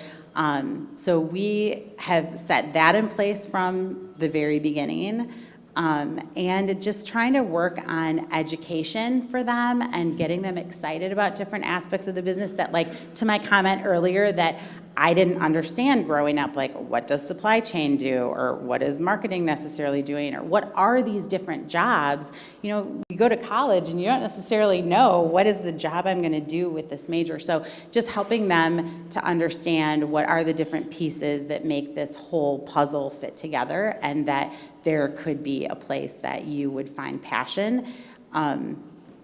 Speaker 5: so we have set that in place from the very beginning. And just trying to work on education for them and getting them excited about different aspects of the business that, to my comment earlier, that I didn't understand growing up, what does supply chain do, or what is marketing necessarily doing, or what are these different jobs? You go to college and you don't necessarily know what is the job I'm going to do with this major. So just helping them to understand what are the different pieces that make this whole puzzle fit together, and that there could be a place that you would find passion,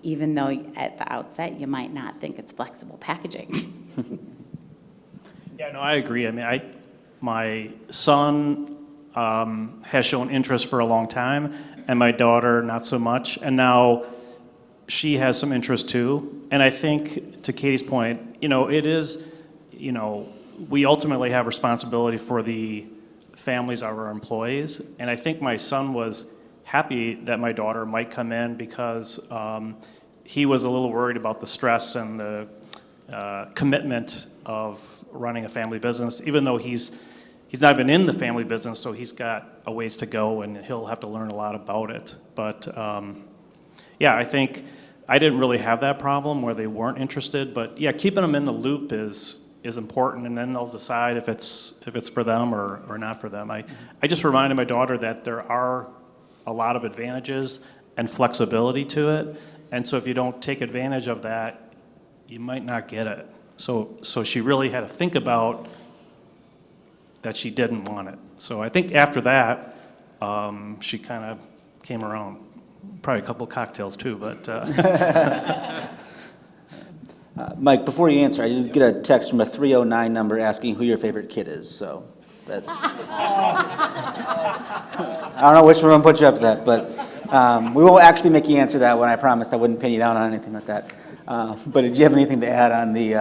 Speaker 5: even though at the outset you might not think it's flexible packaging.
Speaker 6: Yeah, no, I agree. I mean, my son has shown interest for a long time, and my daughter not so much. And now she has some interest too. And I think, to Katie's point, it is, we ultimately have responsibility for the families of our employees. And I think my son was happy that my daughter might come in, because he was a little worried about the stress and the commitment of running a family business, even though he's not even in the family business, so he's got a ways to go and he'll have to learn a lot about it. But yeah, I think I didn't really have that problem where they weren't interested, but yeah, keeping them in the loop is important, and then they'll decide if it's for them or not for them. I just reminded my daughter that there are a lot of advantages and flexibility to it, and so if you don't take advantage of that, you might not get it. So she really had to think about that she didn't want it. So I think after that, she kind of came around. Probably a couple cocktails too, but.
Speaker 2: Mike, before you answer, I did get a text from a 309 number asking who your favorite kid is. So that, I don't know which one put you up to that, but we won't actually make you answer that one. I promised I wouldn't pin you down on anything like that. But did you have anything to add on the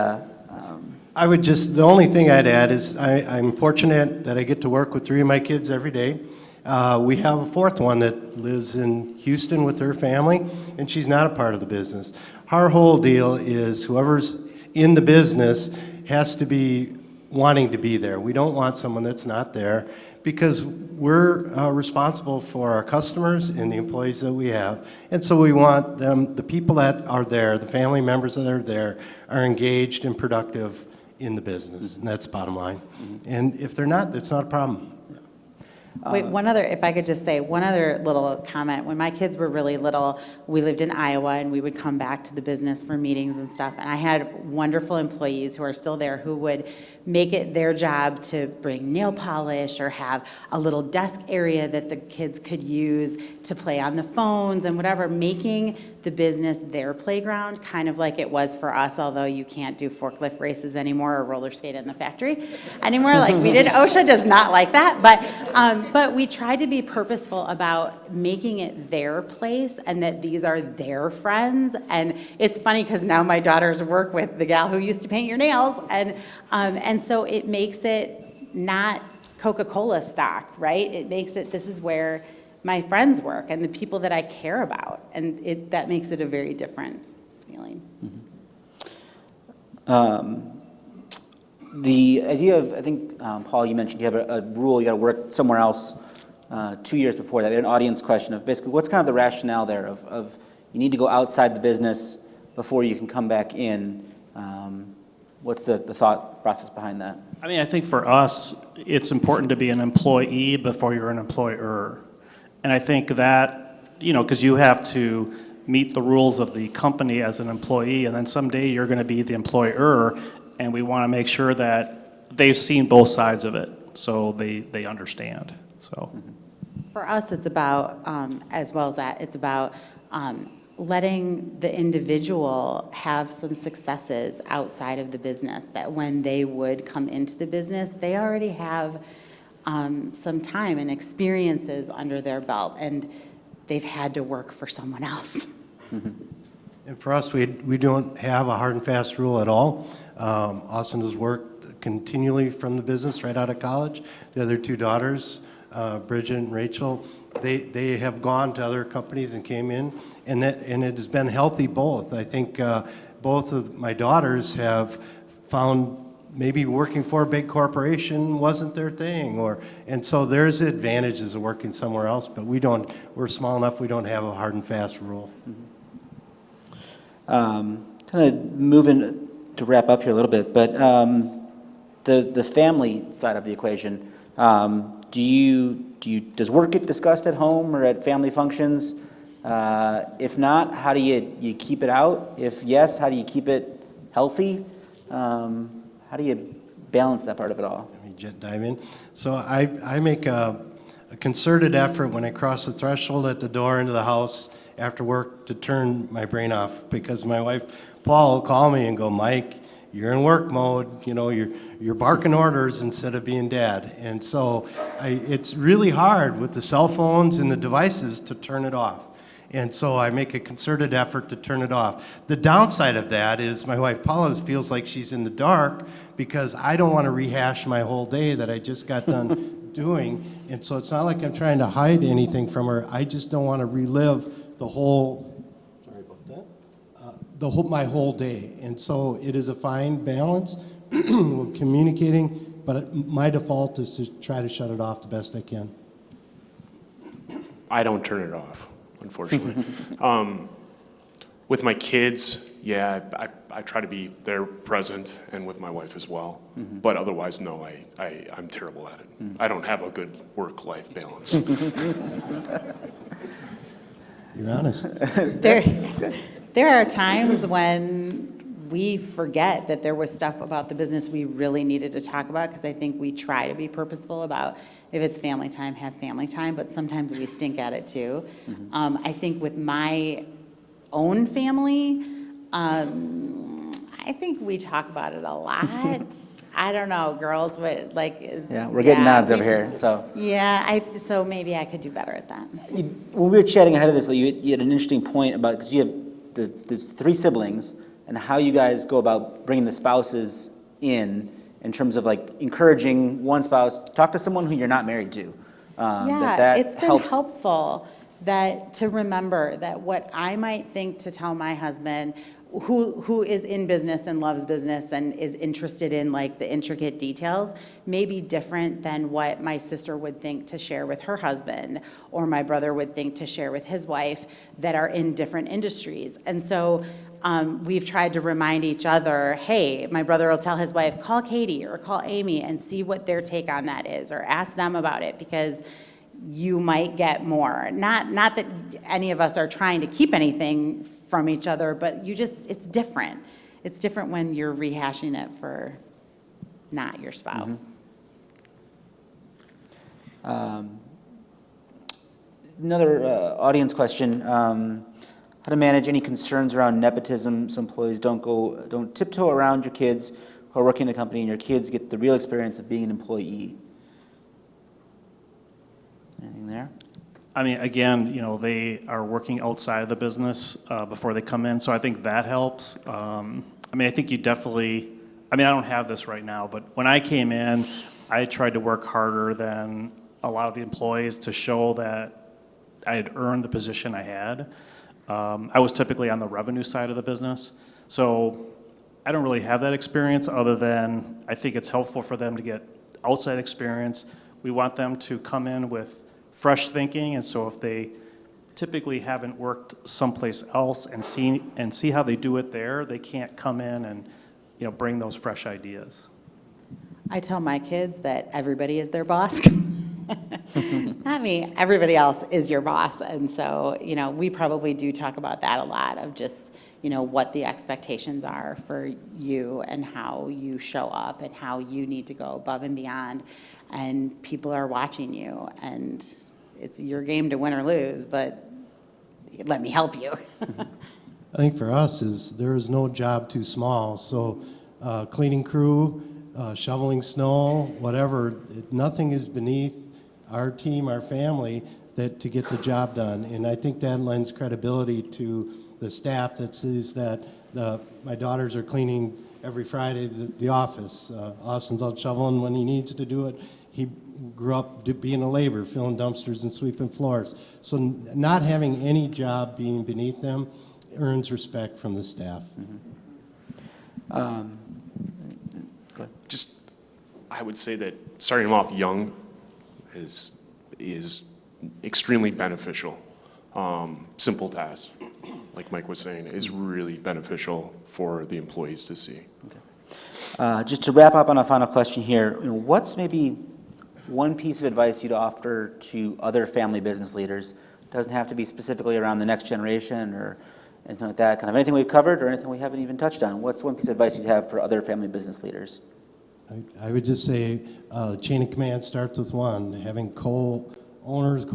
Speaker 4: I would just, the only thing I'd add is I'm fortunate that I get to work with 3 of my kids every day. We have a 4th one that lives in Houston with her family, and she's not a part of the business. Our whole deal is whoever's in the business has to be wanting to be there. We don't want someone that's not there, because we're responsible for our customers and the employees that we have. And so we want them, the people that are there, the family members that are there, are engaged and productive in the business, and that's the bottom line. And if they're not, it's not a problem.
Speaker 5: Wait, one other, if I could just say, one other little comment. When my kids were really little, we lived in Iowa, and we would come back to the business for meetings and stuff. And I had wonderful employees who are still there who would make it their job to bring nail polish or have a little desk area that the kids could use to play on the phones and whatever, making the business their playground, kind of like it was for us, although you can't do forklift races anymore or roller skate in the factory anymore like we did. OSHA does not like that, but we tried to be purposeful about making it their place and that these are their friends. And it's funny because now my daughters work with the gal who used to paint your nails, and so it makes it not Coca-Cola stock, right? It makes it, this is where my friends work and the people that I care about, and that makes it a very different feeling.
Speaker 2: The idea of, I think, Paul, you mentioned you have a rule, you got to work somewhere else 2 years before that. We had an audience question of basically what's kind of the rationale there of you need to go outside the business before you can come back in. What's the thought process behind that?
Speaker 6: I mean, I think for us, it's important to be an employee before you're an employer. And I think that, because you have to meet the rules of the company as an employee, and then someday you're going to be the employer, and we want to make sure that they've seen both sides of it, so they understand. So,
Speaker 5: For us, it's about, as well as that, it's about letting the individual have some successes outside of the business, that when they would come into the business, they already have some time and experiences under their belt, and they've had to work for someone else.
Speaker 4: And for us, we don't have a hard and fast rule at all. Austin has worked continually from the business right out of college. The other 2 daughters, Bridget and Rachel, they have gone to other companies and came in, and it has been healthy both. I think both of my daughters have found maybe working for a big corporation wasn't their thing, and so there's advantages of working somewhere else, but we're small enough, we don't have a hard and fast rule.
Speaker 2: Kind of moving to wrap up here a little bit, but the family side of the equation, does work get discussed at home or at family functions? If not, how do you keep it out? If yes, how do you keep it healthy? How do you balance that part of it all?
Speaker 4: Let me dive in. So I make a concerted effort when I cross the threshold at the door into the house after work to turn my brain off, because my wife, Paul, will call me and go, Mike, you're in work mode, you're barking orders instead of being dad. And so it's really hard with the cell phones and the devices to turn it off. And so I make a concerted effort to turn it off. The downside of that is my wife Paula feels like she's in the dark because I don't want to rehash my whole day that I just got done doing. And so it's not like I'm trying to hide anything from her. I just don't want to relive the whole, sorry about that, my whole day. And so it is a fine balance of communicating, but my default is to try to shut it off the best I can.
Speaker 3: I don't turn it off, unfortunately. With my kids, yeah, I try to be there present, and with my wife as well. Mm-hmm. But otherwise, no, I'm terrible at it. Mm-hmm. I don't have a good work-life balance.
Speaker 4: You're honest.
Speaker 5: There are times when we forget that there was stuff about the business we really needed to talk about, because I think we try to be purposeful about, if it's family time, have family time, but sometimes we stink at it too. Mm-hmm. I think with my own family, I think we talk about it a lot. I don't know, girls, but
Speaker 2: yeah, we're getting nods over here, so.
Speaker 5: Yeah, so maybe I could do better at that.
Speaker 2: When we were chatting ahead of this, you had an interesting point about, because you have the 3 siblings, and how you guys go about bringing the spouses in terms of like encouraging one spouse, talk to someone who you're not married to. That
Speaker 5: It's been
Speaker 2: helps.
Speaker 5: helpful to remember that what I might think to tell my husband, who is in business and loves business and is interested in like the intricate details, may be different than what my sister would think to share with her husband, or my brother would think to share with his wife, that are in different industries. And so we've tried to remind each other, hey, my brother will tell his wife, call Katie or call Amy and see what their take on that is, or ask them about it, because you might get more. Not that any of us are trying to keep anything from each other, but it's different. It's different when you're rehashing it for not your spouse.
Speaker 2: Another audience question. How to manage any concerns around nepotism so employees don't tiptoe around your kids who are working in the company, and your kids get the real experience of being an employee. Anything there?
Speaker 6: I mean, again, they are working outside of the business before they come in, so I think that helps. I think you definitely, I don't have this right now, but when I came in, I tried to work harder than a lot of the employees to show that I had earned the position I had. I was typically on the revenue side of the business, so I don't really have that experience, other than I think it's helpful for them to get outside experience. We want them to come in with fresh thinking, and so if they typically haven't worked someplace else and see how they do it there, they can't come in and bring those fresh ideas.
Speaker 5: I tell my kids that everybody is their boss. Not me, everybody else is your boss. And so, we probably do talk about that a lot, of just, what the expectations are for you and how you show up and how you need to go above and beyond. And people are watching you, and it's your game to win or lose, but let me help you.
Speaker 4: I think for us there is no job too small. So cleaning crew, shoveling snow, whatever, nothing is beneath our team, our family, to get the job done. And I think that lends credibility to the staff that sees that my daughters are cleaning every Friday the office. Austin's out shoveling when he needs to do it. He grew up being a laborer, filling dumpsters and sweeping floors. So not having any job being beneath them earns respect from the staff.
Speaker 3: Just, I would say that starting them off young is extremely beneficial. Simple tasks, like Mike was saying, is really beneficial for the employees to see.
Speaker 2: Okay. Just to wrap up on a final question here, what's maybe one piece of advice you'd offer to other family business leaders? Doesn't have to be specifically around the next generation or anything like that. Kind of anything we've covered or anything we haven't even touched on. What's one piece of advice you'd have for other family business leaders?
Speaker 4: I would just say chain of command starts with one. Having co-owners,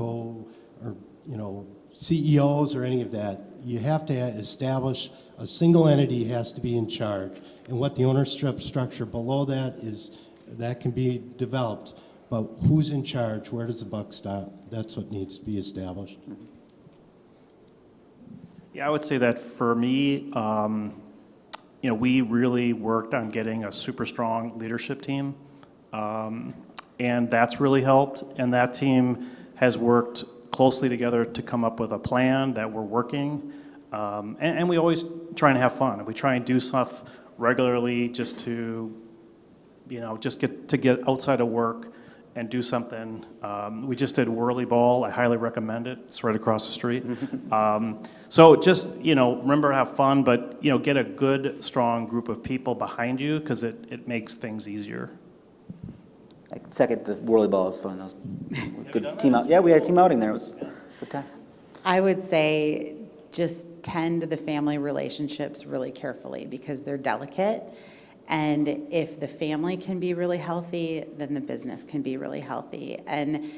Speaker 4: CEOs or any of that. You have to establish a single entity has to be in charge. And what the ownership structure below that is, that can be developed. But who's in charge? Where does the buck stop? That's what needs to be established.
Speaker 6: Yeah, I would say that for me, we really worked on getting a super strong leadership team, and that's really helped. And that team has worked closely together to come up with a plan that we're working. And we always try and have fun. We try and do stuff regularly just to, get outside of work and do something. We just did Whirly Ball. I highly recommend it. It's right across the street. So just, remember to have fun, but, get a good, strong group of people behind you, because it makes things easier.
Speaker 2: I second, the Whirly Ball was fun. That was a good team out. Yeah, we had a team outing there. It was a good time.
Speaker 5: I would say just tend to the family relationships really carefully, because they're delicate. And if the family can be really healthy, then the business can be really healthy. And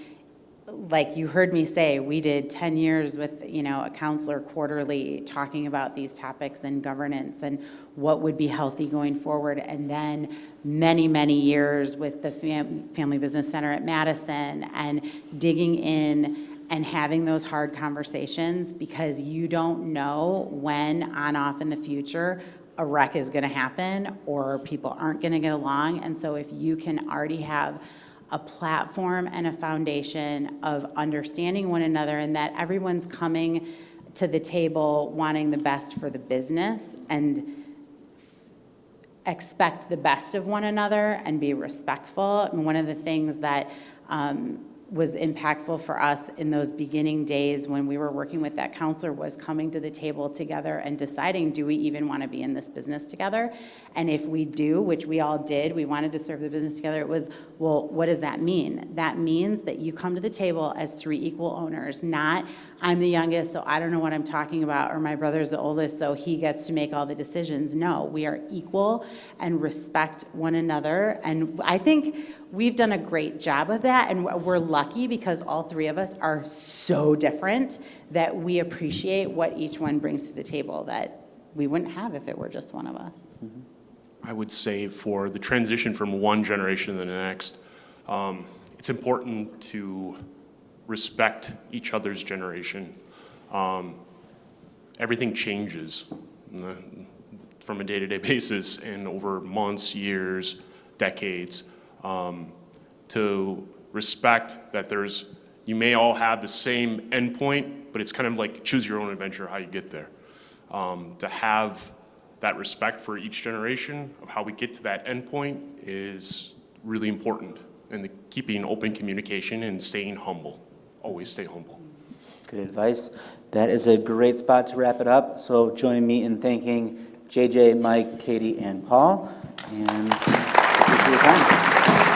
Speaker 5: like you heard me say, we did 10 years with, a counselor quarterly talking about these topics and governance and what would be healthy going forward. And then many, many years with the Family Business Center at Madison and digging in and having those hard conversations, because you don't know when on off in the future a wreck is going to happen or people aren't going to get along. And so if you can already have a platform and a foundation of understanding one another and that everyone's coming to the table wanting the best for the business and expect the best of one another and be respectful. And one of the things that was impactful for us in those beginning days when we were working with that counselor was coming to the table together and deciding, do we even want to be in this business together? And if we do, which we all did, we wanted to serve the business together, it was, well, what does that mean? That means that you come to the table as 3 equal owners, not I'm the youngest, so I don't know what I'm talking about, or my brother's the oldest, so he gets to make all the decisions. No, we are equal and respect one another. And I think we've done a great job of that, and we're lucky because all 3 of us are so different that we appreciate what each one brings to the table that we wouldn't have if it were just one of us.
Speaker 3: I would say for the transition from one generation to the next, it's important to respect each other's generation. Everything changes from a day-to-day basis and over months, years, decades. To respect that you may all have the same endpoint, but it's kind of like choose your own adventure how you get there. To have that respect for each generation of how we get to that endpoint is really important. And keeping open communication and staying humble. Always stay humble.
Speaker 2: Good advice. That is a great spot to wrap it up. So join me in thanking JJ, Mike, Katie, and Paul. And thank you for your time.